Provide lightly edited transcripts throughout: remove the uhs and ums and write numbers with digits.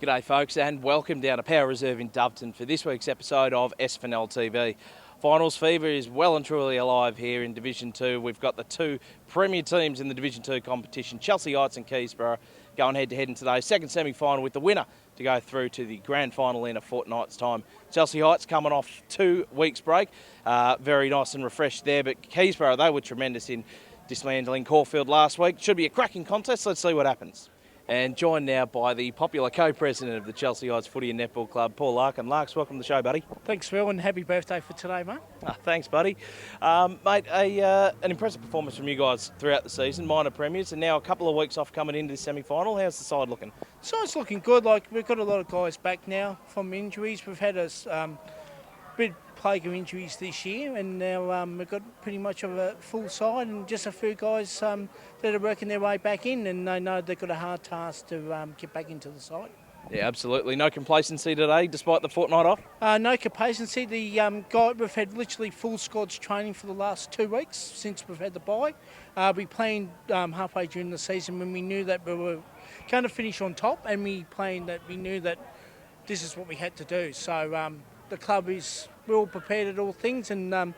G'day folks and welcome down to Power Reserve in Doveton for this week's episode of SFNL TV. Finals fever is well and truly alive here in Division 2. We've got the two premier teams in the Division 2 competition, Chelsea Heights and Keysborough, going head to head in today's second semi-final with the winner to go through to the grand final in a fortnight's time. Chelsea Heights coming off 2 weeks break, very nice and refreshed there, but Keysborough, they were tremendous in dismantling Caulfield last week. Should be a cracking contest. Let's see what happens. And joined now by the popular co-president of the Chelsea Heights Footy and Netball Club, Paul Larkin. Larks, welcome to the show, buddy. Thanks, Phil, and happy birthday for today, mate. Thanks, buddy. Mate, an impressive performance from you guys throughout the season, minor premiers, and now a couple of weeks off coming into the semi-final. How's the side looking? The side's looking good. We've got a lot of guys back now from injuries. We've had a bit plague of injuries this year, and now we've got pretty much of a full side and just a few guys that are working their way back in, and they know they've got a hard task to get back into the side. Yeah, absolutely. No complacency today, despite the fortnight off? No complacency. We've had literally full squads training for the last 2 weeks since we've had the bye. We planned halfway during the season when we knew that we were going to finish on top, and we knew that this is what we had to do. So the club we're all prepared at all things, and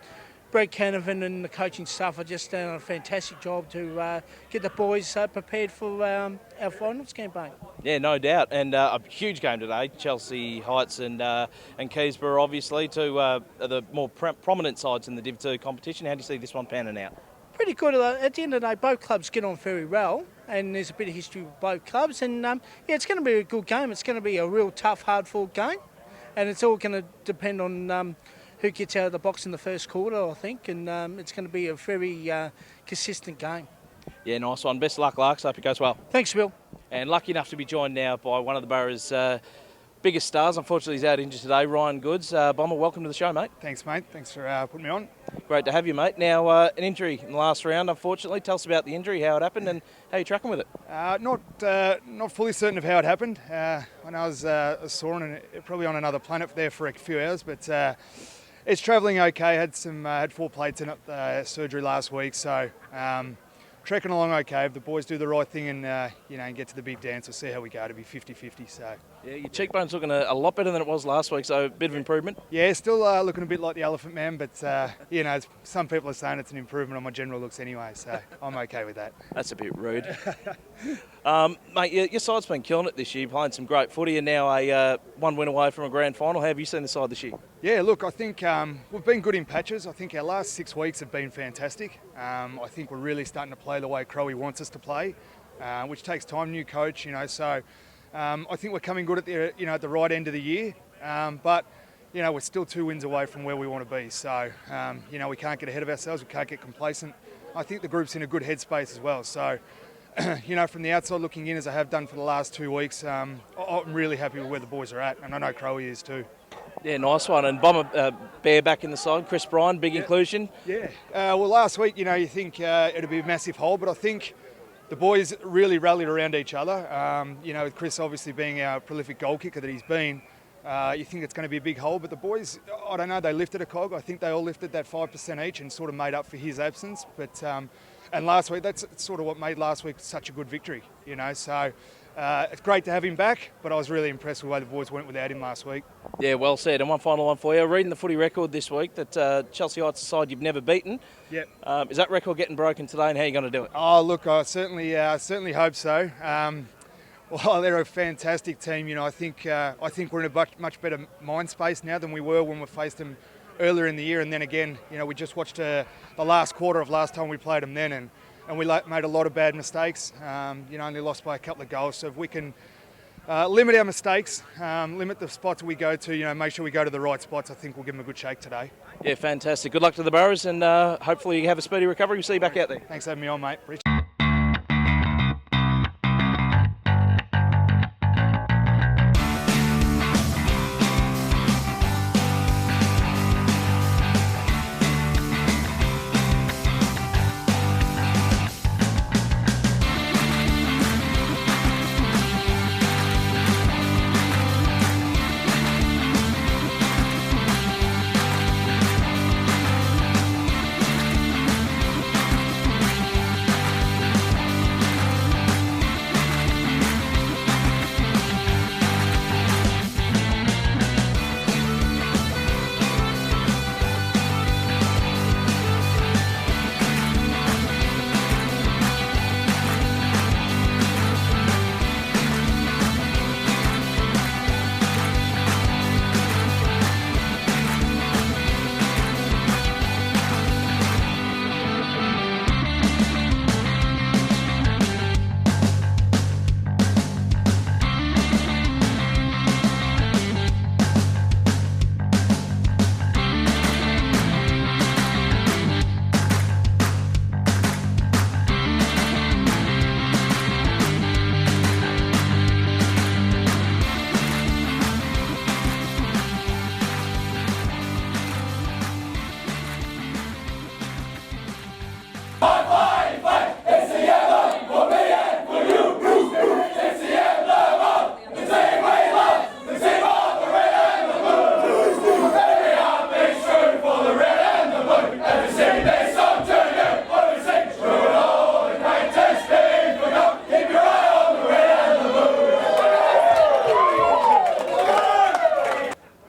Brad Canavan and the coaching staff are just doing a fantastic job to get the boys prepared for our finals campaign. Yeah, no doubt, and a huge game today. Chelsea Heights and Keysborough, obviously, two the more prominent sides in the Div 2 competition. How do you see this one panning out? Pretty good. At the end of the day, both clubs get on very well, and there's a bit of history with both clubs, and it's going to be a good game. It's going to be a real tough, hard-fought game, and it's all going to depend on who gets out of the box in the first quarter, I think, and it's going to be a very consistent game. Yeah, nice one. Best of luck, Larks. Hope it goes well. Thanks, Bill. And lucky enough to be joined now by one of the Burra's biggest stars. Unfortunately, he's out injured today, Ryan Goodsir. Bomber, welcome to the show, mate. Thanks, mate. Thanks for putting me on. Great to have you, mate. Now, an injury in the last round, unfortunately. Tell us about the injury, how it happened, and how you're tracking with it. Not fully certain of how it happened. When I was sore and probably on another planet there for a few hours, but it's travelling okay. Had 4 plates in it, surgery last week, so trekking along okay. If the boys do the right thing and and get to the big dance, we'll see how we go. It'll be 50-50. So yeah, your cheekbone's looking a lot better than it was last week, so a bit of improvement. Yeah, still looking a bit like the Elephant Man, but some people are saying it's an improvement on my general looks anyway, so I'm okay with that. That's a bit rude. Mate, your side's been killing it this year, playing some great footy, and now a 1 win away from a grand final. How have you seen the side this year? Yeah, look, I think we've been good in patches. I think our last 6 weeks have been fantastic. I think we're really starting to play the way Crowie wants us to play, which takes time, new coach, so I think we're coming good at the right end of the year, but we're still 2 wins away from where we want to be. So we can't get ahead of ourselves. We can't get complacent. I think the group's in a good headspace as well. So from the outside looking in, as I have done for the last 2 weeks, I'm really happy with where the boys are at, and I know Crowie is too. Yeah, nice one. And Bomber Bear back in the side. Chris Bryan, big inclusion. Yeah. Well, last week, you think it'd be a massive hole, but I think the boys really rallied around each other. With Chris obviously being our prolific goal kicker that he's been, you think it's going to be a big hole. But the boys, I don't know, they lifted a cog. I think they all lifted that 5% each and sort of made up for his absence. But and last week, that's sort of what made last week such a good victory. So it's great to have him back, but I was really impressed with the way the boys went without him last week. Yeah, well said. And one final one for you. Reading the footy record this week, that Chelsea Heights side you've never beaten. Yep. Is that record getting broken today, and how are you going to do it? Oh, look, I certainly hope so. Well, they're a fantastic team. I think we're in a much better mind space now than we were when we faced them earlier in the year. And then again, we just watched the last quarter of last time we played them then, and we made a lot of bad mistakes. Only lost by a couple of goals. So if we can limit our mistakes, limit the spots we go to, make sure we go to the right spots, I think we'll give them a good shake today. Yeah, fantastic. Good luck to the Burras, and hopefully you have a speedy recovery. We'll see you back out there. Thanks for having me on, mate. Appreciate it.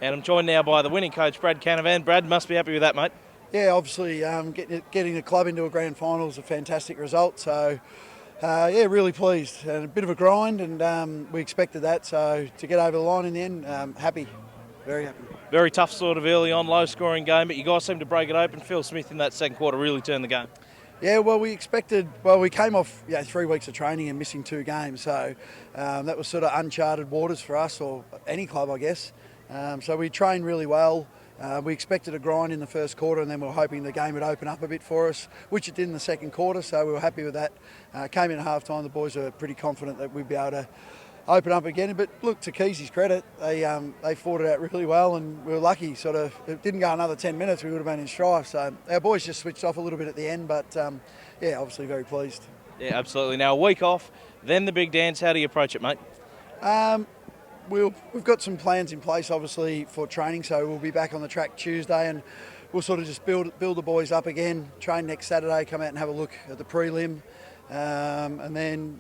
And I'm joined now by the winning coach, Brad Canavan. Brad, must be happy with that, mate. Yeah, obviously getting the club into a grand final is a fantastic result. So, really pleased. And a bit of a grind, and we expected that. So to get over the line in the end, happy, very happy. Very tough sort of early on, low-scoring game, but you guys seem to break it open. Phil Smith in that second quarter really turned the game. Yeah, well, we came off 3 weeks of training and missing 2 games. So that was sort of uncharted waters for us, or any club, I guess. So we trained really well. We expected a grind in the first quarter, and then we were hoping the game would open up a bit for us, which it did in the second quarter, so we were happy with that. Came in at half-time, the boys were pretty confident that we'd be able to open up again. But look, to Keysy's credit, they fought it out really well, and we were lucky. Sort of, it didn't go another 10 minutes, we would have been in strife. So our boys just switched off a little bit at the end, but obviously very pleased. Yeah, absolutely. Now, a week off, then the big dance. How do you approach it, mate? We've got some plans in place, obviously, for training, so we'll be back on the track Tuesday, and we'll sort of just build the boys up again, train next Saturday, come out and have a look at the prelim, and then,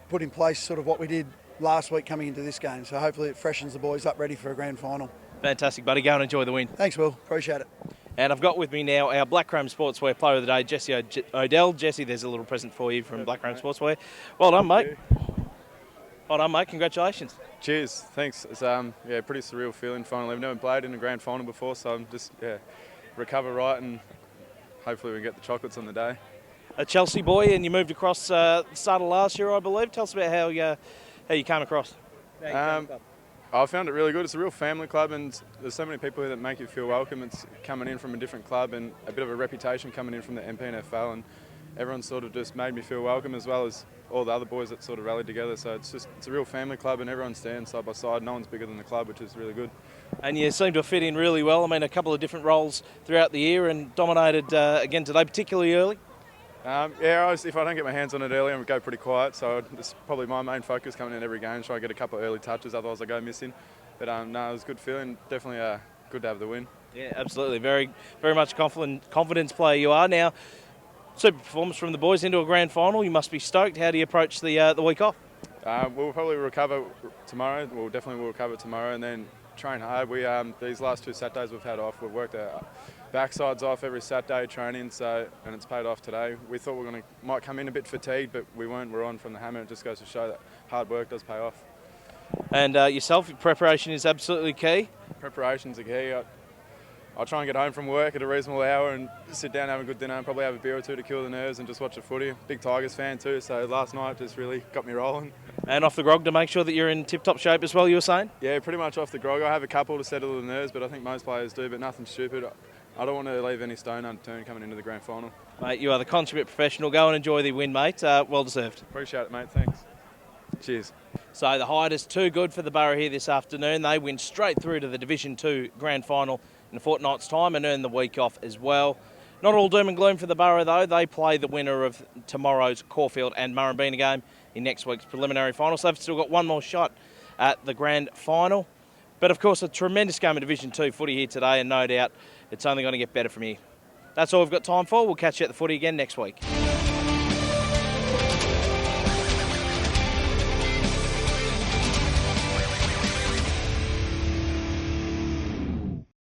put in place sort of what we did last week coming into this game. So hopefully it freshens the boys up ready for a grand final. Fantastic, buddy. Go and enjoy the win. Thanks, Will. Appreciate it. And I've got with me now our Black Chrome Sportswear Player of the Day, Jesse Odell. Jesse, there's a little present for you from Black Chrome Sportswear. Well done, mate. Well done, mate. Congratulations. Cheers. Thanks. It's pretty surreal feeling finally. I've never played in a grand final before, so I'm just recover right, and hopefully we can get the chocolates on the day. A Chelsea boy, and you moved across the start of last year, I believe. Tell us about how you came across. I found it really good. It's a real family club, and there's so many people here that make you feel welcome. It's coming in from a different club and a bit of a reputation coming in from the MPNFL, and everyone sort of just made me feel welcome, as well as all the other boys that sort of rallied together. So it's a real family club, and everyone stands side by side. No one's bigger than the club, which is really good. And you seem to have fit in really well. I mean, a couple of different roles throughout the year, and dominated again today, particularly early. If I don't get my hands on it early, I'm going to go pretty quiet. So it's probably my main focus coming in every game, try to get a couple of early touches, otherwise I go missing. But it was a good feeling. Definitely good to have the win. Yeah, absolutely. Very, very much confidence player you are now. Super performance from the boys into a grand final. You must be stoked. How do you approach the week off? We'll probably recover tomorrow. We'll definitely recover tomorrow, and then train hard. We these last 2 Saturdays we've had off, we've worked our backsides off every Saturday training, and it's paid off today. We thought we might come in a bit fatigued, but we weren't. We're on from the hammer. It just goes to show that hard work does pay off. And yourself, preparation is absolutely key. Preparation's a key. I'll try and get home from work at a reasonable hour and sit down, have a good dinner, and probably have a beer or 2 to kill the nerves and just watch the footy. Big Tigers fan too, so last night just really got me rolling. And off the grog to make sure that you're in tip-top shape as well, you were saying? Yeah, pretty much off the grog. I have a couple to settle the nerves, but I think most players do, but nothing stupid. I don't want to leave any stone unturned coming into the grand final. Mate, you are the consummate professional. Go and enjoy the win, mate. Well deserved. Appreciate it, mate. Thanks. Cheers. So the Hyde is too good for the Burra here this afternoon. They win straight through to the Division 2 grand final in a fortnight's time and earn the week off as well. Not all doom and gloom for the Burra though. They play the winner of tomorrow's Caulfield and Murrumbeena game in next week's preliminary final. So they've still got one more shot at the grand final. But of course a tremendous game of Division 2 footy here today, and no doubt it's only going to get better from here. That's all we've got time for. We'll catch you at the footy again next week.